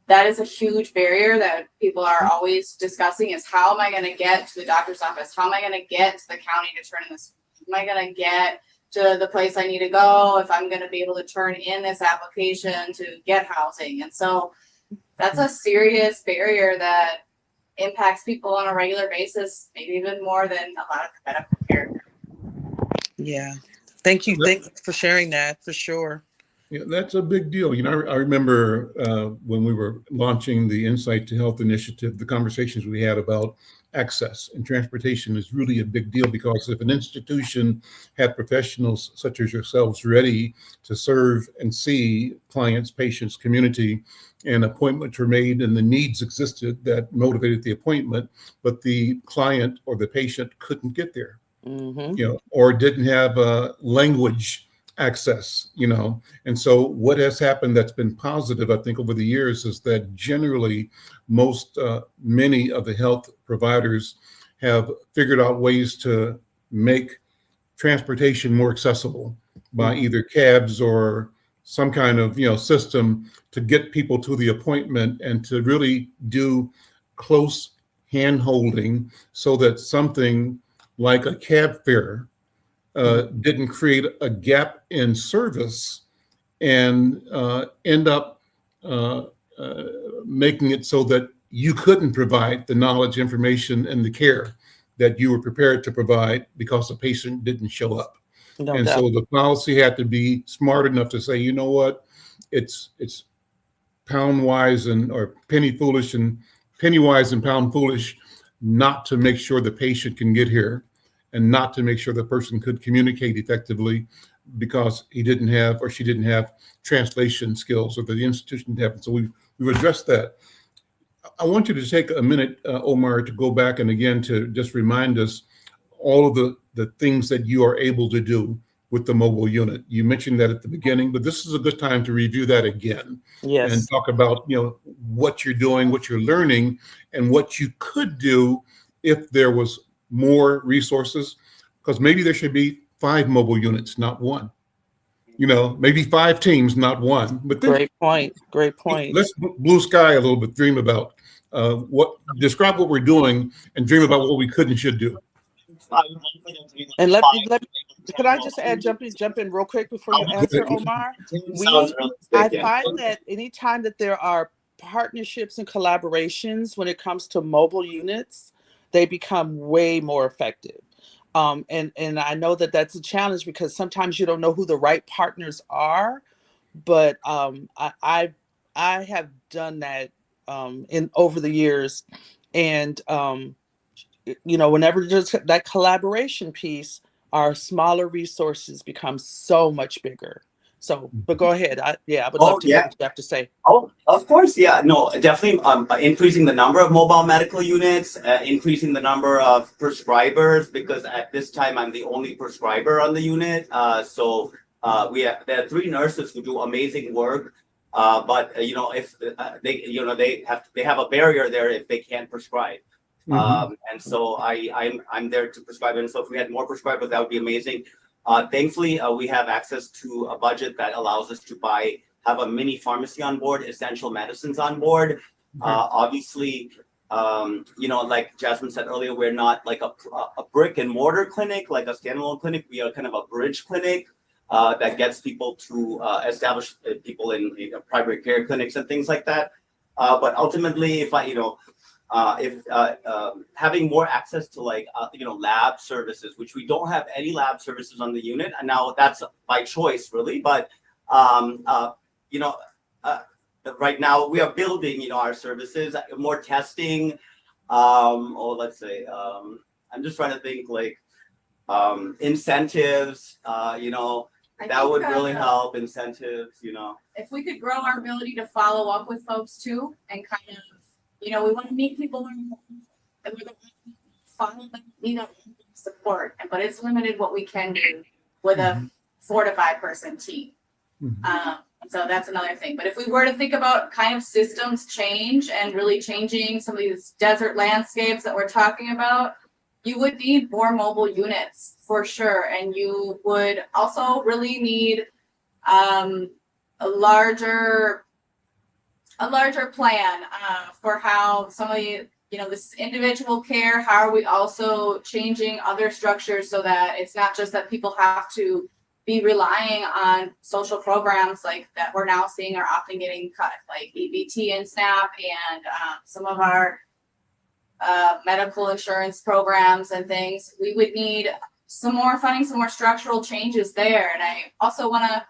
that is a huge barrier that people are always discussing, is how am I going to get to the doctor's office? How am I going to get to the county to turn in this Am I gonna get to the place I need to go? If I'm gonna be able to turn in this application to get housing? And so that's a serious barrier that impacts people on a regular basis, maybe even more than a lot of medical care. Yeah. Thank you. Thank you for sharing that, for sure. Yeah, that's a big deal. I remember when we were launching the Insight to Health initiative, the conversations we had about access and transportation is really a big deal, because if an institution had professionals such as yourselves ready to serve and see clients, patients, community, and appointments were made and the needs existed that motivated the appointment, but the client or the patient couldn't get there, Mm-hmm. or didn't have language access, And so what has happened that's been positive, I think, over the years is that generally many of the health providers have figured out ways to make transportation more accessible by either cabs or some kind of, system to get people to the appointment and to really do close hand holding so that something like a cab fare didn't create a gap in service and end up making it so that you couldn't provide the knowledge, information, and the care that you were prepared to provide because the patient didn't show up. No And doubt. so the policy had to be smart enough to say, you know what, it's pound wise or penny wise and pound foolish not to make sure the patient can get here, and not to make sure the person could communicate effectively because he didn't have or she didn't have translation skills, or the institution didn't have. So we've addressed that. I want you to take a minute, Omar, to go back and again to just remind us all of the things that you are able to do with the mobile unit. You mentioned that at the beginning, but this is a good time to review that again. Yes. And talk about what you're doing, what you're learning, and what you could do if there was more resources, because maybe there should be 5 mobile units, not 1. Maybe 5 teams, not 1. But then, Great point. let's blue sky a little bit. Dream about describe what we're doing, and dream about what we could and should do. And could I just jump in real quick before you answer, Omar? I find that anytime that there are partnerships and collaborations when it comes to mobile units, they become way more effective. And I know that that's a challenge because sometimes you don't know who the right partners are, but I have done that over the years, and whenever there's that collaboration piece, our smaller resources become so much bigger. So, but go ahead. I would love to hear what you have to say. Oh, of course. Yeah, no, definitely increasing the number of mobile medical units, increasing the number of prescribers, because at this time I'm the only prescriber on the unit. So there are 3 nurses who do amazing work. But if they have a barrier there if they can't prescribe. And so I'm there to prescribe. And so if we had more prescribers, that would be amazing. Thankfully, we have access to a budget that allows us to have a mini pharmacy on board, essential medicines on board. Obviously, like Jasmine said earlier, we're not like a brick and mortar clinic, like a standalone clinic. We are kind of a bridge clinic that gets people to establish people in primary care clinics and things like that. But ultimately, if having more access to lab services, which we don't have any lab services on the unit, and now that's by choice really, but right now we are building our services, more testing, let's say I'm just trying to think incentives, that would really help, incentives. If we could grow our ability to follow up with folks too, and kind of we want to meet people and we don't follow them, support, but it's limited what we can do with a 4 to 5 person team. So that's another thing. But if we were to think about kind of systems change and really changing some of these desert landscapes that we're talking about, you would need more mobile units for sure. And you would also really need a larger plan for how some of this is individual care. How are we also changing other structures so that it's not just that people have to be relying on social programs like that we're now seeing are often getting cut, like EBT and SNAP and some of our medical insurance programs and things. We would need some more funding, some more structural changes there. And I also want to,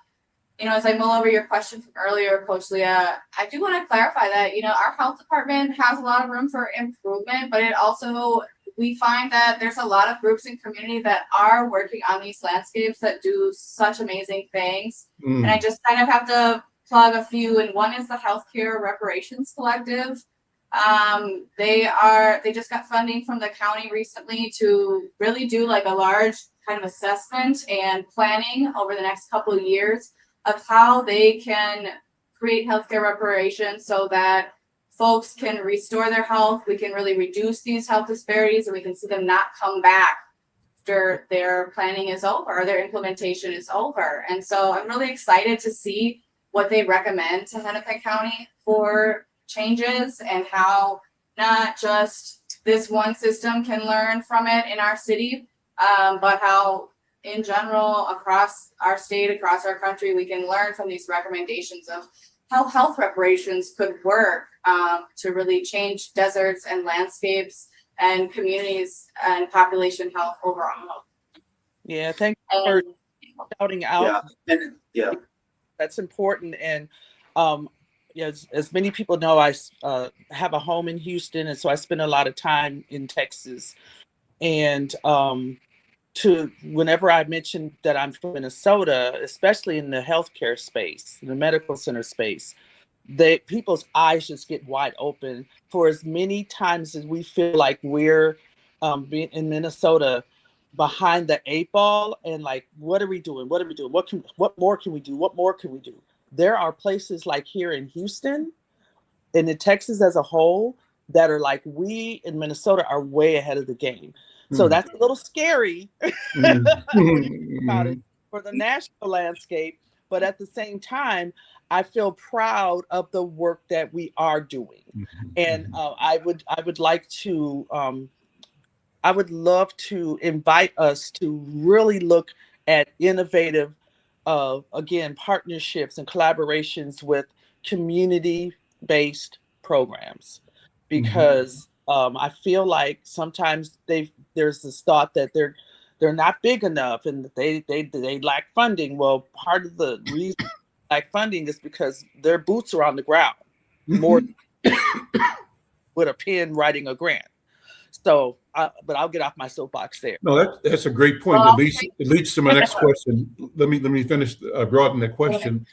as I mull over your question from earlier, Coach Leah, I do want to clarify that, our health department has a lot of room for improvement, but it also, we find that there's a lot of groups and community that are working on these landscapes that do such amazing things. And I just kind of have to plug a few, and one is the Healthcare Reparations Collective. They just got funding from the county recently to really do like a large kind of assessment and planning over the next couple of years of how they can create healthcare reparations so that folks can restore their health. We can really reduce these health disparities, and we can see them not come back after their planning is over or their implementation is over. And so I'm really excited to see what they recommend to Hennepin County for changes, and how not just this one system can learn from it in our city, but how in general across our state, across our country, we can learn from these recommendations of how health reparations could work to really change deserts and landscapes and communities and population health overall. Yeah, thank you for shouting out. Yeah. That's important. And as many people know, I have a home in Houston, and so I spend a lot of time in Texas. And whenever I mention that I'm from Minnesota, especially in the healthcare space, in the medical center space, people's eyes just get wide open for as many times as we feel like we're in Minnesota behind the 8 ball and like, what are we doing? What are we doing? What more can we do? What more can we do? There are places like here in Houston and in Texas as a whole that are like, we in Minnesota are way ahead of the game. So that's a little scary when you think about it for the national landscape. But at the same time, I feel proud of the work that we are doing. And I would like to, I would love to invite us to really look at innovative, again, partnerships and collaborations with community-based programs, because I feel like sometimes there's this thought that they're not big enough and they lack funding. Well, part of the reason they lack funding is because their boots are on the ground more with a pen writing a grant. So, but I'll get off my soapbox there. No, that's a great point. It leads to my next question. Let me finish, broaden that question,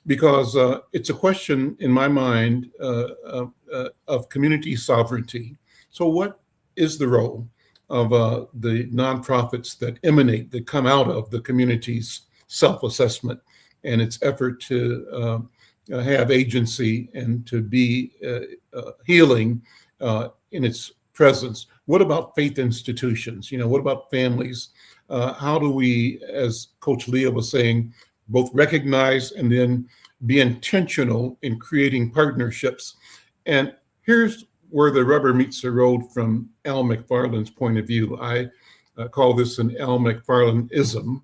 because it's a question in my mind of community sovereignty. So what is the role of the nonprofits that come out of the community's self-assessment and its effort to have agency and to be healing in its presence? What about faith institutions? What about families? How do we, as Coach Leah was saying, both recognize and then be intentional in creating partnerships? And here's where the rubber meets the road from Al McFarland's point of view. I call this an Al McFarland-ism.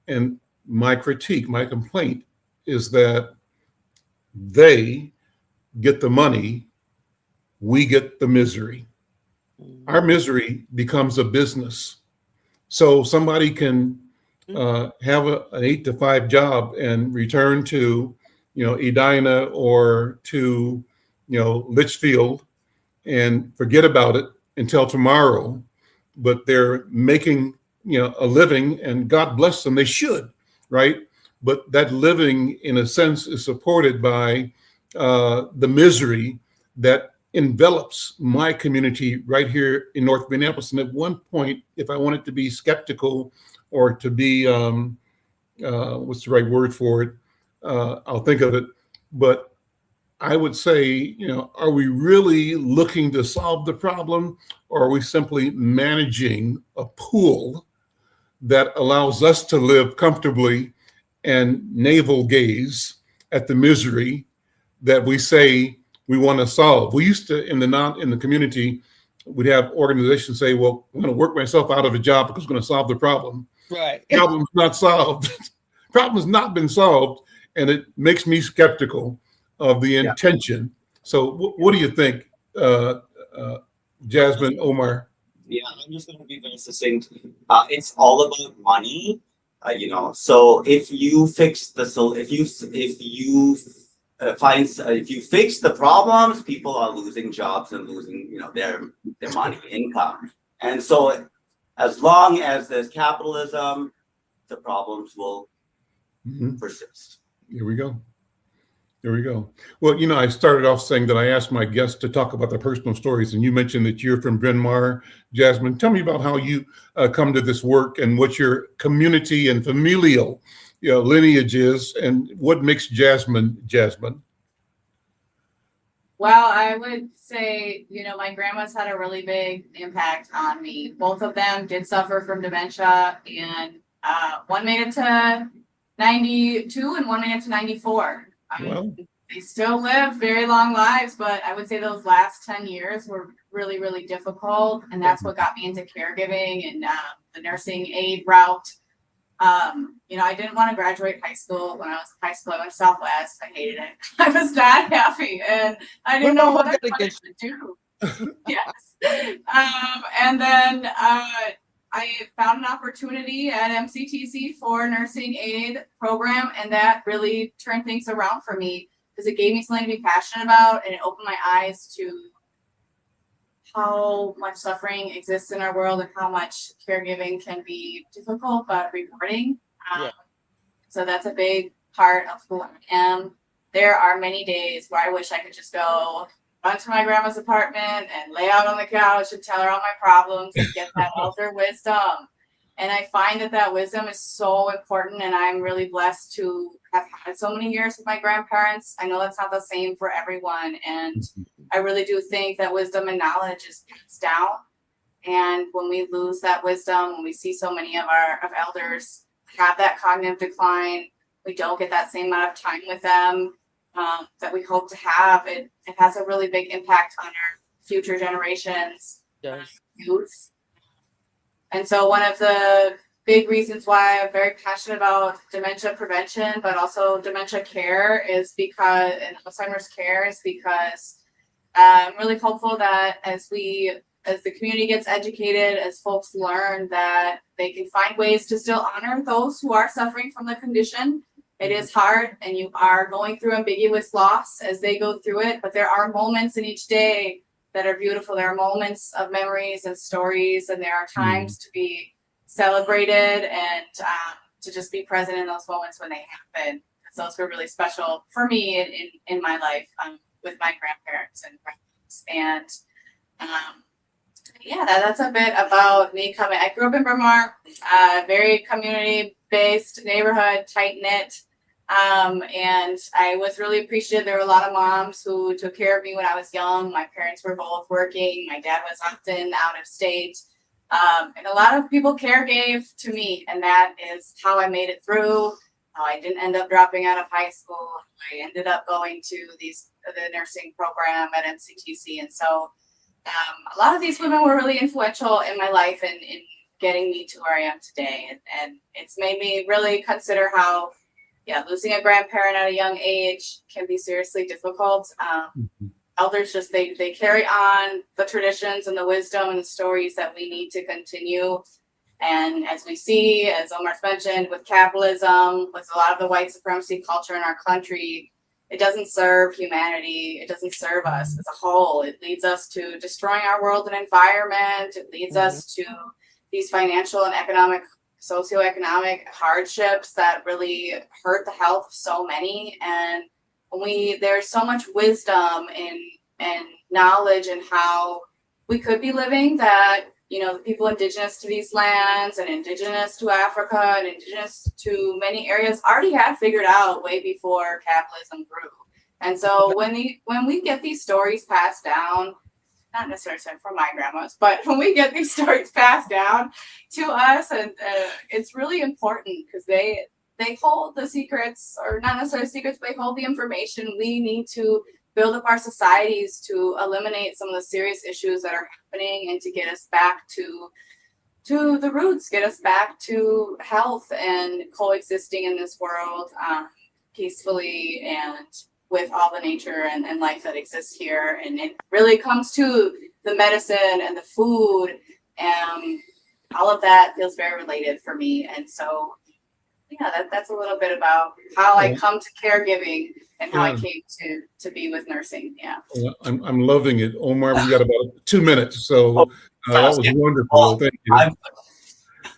And my critique, my complaint is that they get the money, we get the misery. Our misery becomes a business. So somebody can have an 8-to-5 job and return to, Edina or to, Litchfield and forget about it until tomorrow. But they're making, a living, and God bless them, they should, right? But that living, in a sense, is supported by the misery that envelops my community right here in North Minneapolis. And at one point, if I wanted to be skeptical or to be, what's the right word for it? I'll think of it. But I would say, are we really looking to solve the problem, or are we simply managing a pool that allows us to live comfortably and navel gaze at the misery that we say we want to solve? We used to, in the community, we'd have organizations say, well, I'm going to work myself out of a job because it's going to solve the problem. Right. Problem's not solved. Problem has not been solved. And it makes me skeptical of the intention. So what do you think, Jasmine, Omar? Yeah, I'm just going to be very succinct. It's all about money, So if you fix if you fix the problems, people are losing jobs and losing, their money, income, and so as long as there's capitalism, the problems will persist. Here we go. There we go. Well, I started off saying that I asked my guests to talk about their personal stories, and you mentioned that you're from Bryn Mawr. Jasmine, tell me about how you come to this work and what your community and familial lineage is, and what makes Jasmine Jasmine. Well, I would say, my grandma's had a really big impact on me. Both of them did suffer from dementia, and one made it to 92 and one made it to 94. Wow. They still lived very long lives, but I would say those last 10 years were really, really difficult. And that's what got me into caregiving and the nursing aid route. I didn't want to graduate high school. When I was in high school, I went to Southwest. I hated it. I was not happy, and I didn't know what I wanted to do. Yes. And then I found an opportunity at MCTC for nursing aid program, and that really turned things around for me because it gave me something to be passionate about, and it opened my eyes to how much suffering exists in our world and how much caregiving can be difficult but rewarding. So that's a big part of who I am. There are many days where I wish I could just go run to my grandma's apartment and lay out on the couch and tell her all my problems and get that elder wisdom. And I find that wisdom is so important, and I'm really blessed to have had so many years with my grandparents. I know that's not the same for everyone, and I really do think that wisdom and knowledge is passed down. And when we lose that wisdom, when we see so many of our elders have that cognitive decline, we don't get that same amount of time with them that we hope to have. It has a really big impact on our future generations, youth. And so one of the big reasons why I'm very passionate about dementia prevention, but also dementia care and Alzheimer's care is because I'm really hopeful that as the community gets educated, as folks learn that they can find ways to still honor those who are suffering from the condition. It is hard, and you are going through ambiguous loss as they go through it, but there are moments in each day that are beautiful. There are moments of memories and stories, and there are times to be celebrated and to just be present in those moments when they happen. So those were really special for me in my life with my grandparents and grandparents. And that's a bit about me coming. I grew up in Bryn Mawr, very community-based neighborhood, tight-knit. And I was really appreciative. There were a lot of moms who took care of me when I was young. My parents were both working. My dad was often out of state. And a lot of people gave to me, and that is how I made it through. I didn't end up dropping out of high school. I ended up going to the nursing program at MCTC. And so a lot of these women were really influential in my life and in getting me to where I am today. And it's made me really consider how, losing a grandparent at a young age can be seriously difficult. Elders they carry on the traditions and the wisdom and the stories that we need to continue. And as we see, as Omar's mentioned, with capitalism, with a lot of the white supremacy culture in our country, it doesn't serve humanity. It doesn't serve us as a whole. It leads us to destroying our world and environment. It leads us to these financial and socioeconomic hardships that really hurt the health of so many. And there's so much wisdom and knowledge in how we could be living that, the people indigenous to these lands and indigenous to Africa and indigenous to many areas already had figured out way before capitalism grew. And so when we get these stories passed down, not necessarily from my grandmas, but when we get these stories passed down to us, and it's really important because they hold the secrets, or not necessarily secrets, but they hold the information we need to build up our societies to eliminate some of the serious issues that are happening and to get us back to the roots, get us back to health and coexisting in this world peacefully and with all the nature and life that exists here. And it really comes to the medicine and the food, and all of that feels very related for me. And so, yeah, that's a little bit about how I come to caregiving and how I came to be with nursing. Yeah. Well, I'm loving it. Omar, we got about 2 minutes, so that was wonderful. Well, Thank you.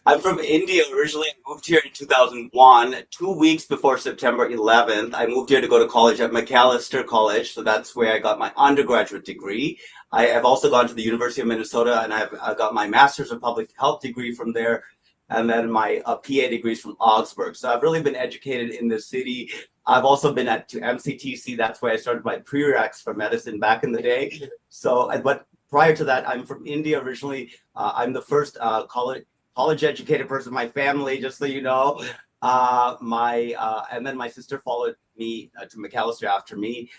I'm from India originally. I moved here in 2001. 2 weeks before September 11th, I moved here to go to college at Macalester College. So that's where I got my undergraduate degree. I have also gone to the University of Minnesota, and I got my Master's of Public Health degree from there, and then my PA degrees from Augsburg. So I've really been educated in this city. I've also been to MCTC. That's where I started my prereqs for medicine back in the day. So, but prior to that, I'm from India originally. I'm the first college educated person in my family, just so you know. And then my sister followed me to Macalester after me.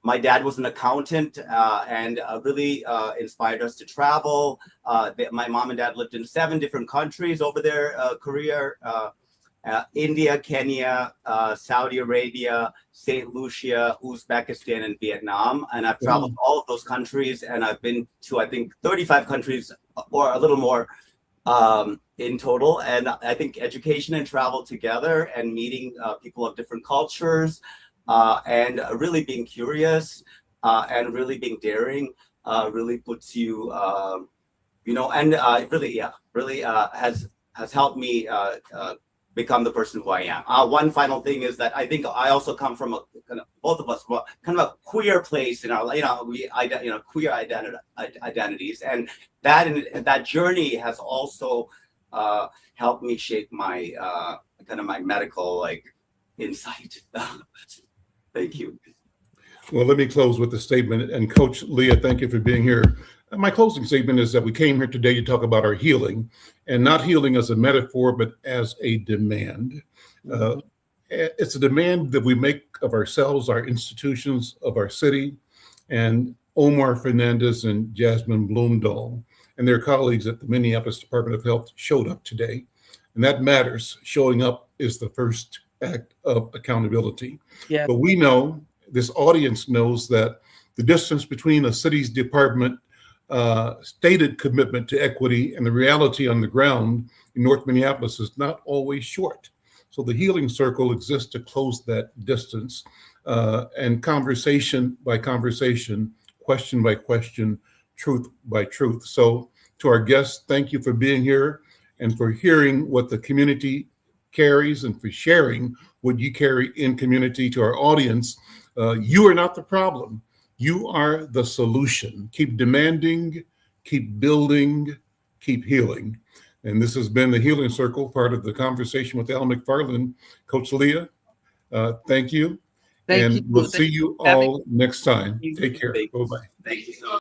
My dad was an accountant and really inspired us to travel. My mom and dad lived in 7 different countries over their career. India, Kenya, Saudi Arabia, St. Lucia, Uzbekistan, and Vietnam. And I've traveled to all of those countries, and I've been to, I think, 35 countries or a little more in total. And I think education and travel together and meeting people of different cultures and really being curious and really being daring really puts you, and really has helped me become the person who I am. One final thing is that I think I also come from both of us from kind of a queer place in our, queer identities, and that journey has also helped me shape my kind of my medical insight. Thank you. Well, let me close with a statement. And Coach Leah, thank you for being here. My closing statement is that we came here today to talk about our healing, and not healing as a metaphor, but as a demand. It's a demand that we make of ourselves, our institutions, of our city. And Omar Fernandez and Jasmine Bloomdahl and their colleagues at the Minneapolis Department of Health showed up today. And that matters. Showing up is the first act of accountability. Yeah. But we know, this audience knows, that the distance between a city's department stated commitment to equity and the reality on the ground in North Minneapolis is not always short. So the Healing Circle exists to close that distance, and conversation by conversation, question by question, truth by truth. So to our guests, thank you for being here and for hearing what the community carries and for sharing what you carry in community. To our audience, you are not the problem. You are the solution. Keep demanding, keep building, keep healing. And this has been the Healing Circle, part of the conversation with Al McFarland. Coach Leah, thank you. Thank and you. we'll see you all next time. you. Take care. Bye-bye. Thank you so much.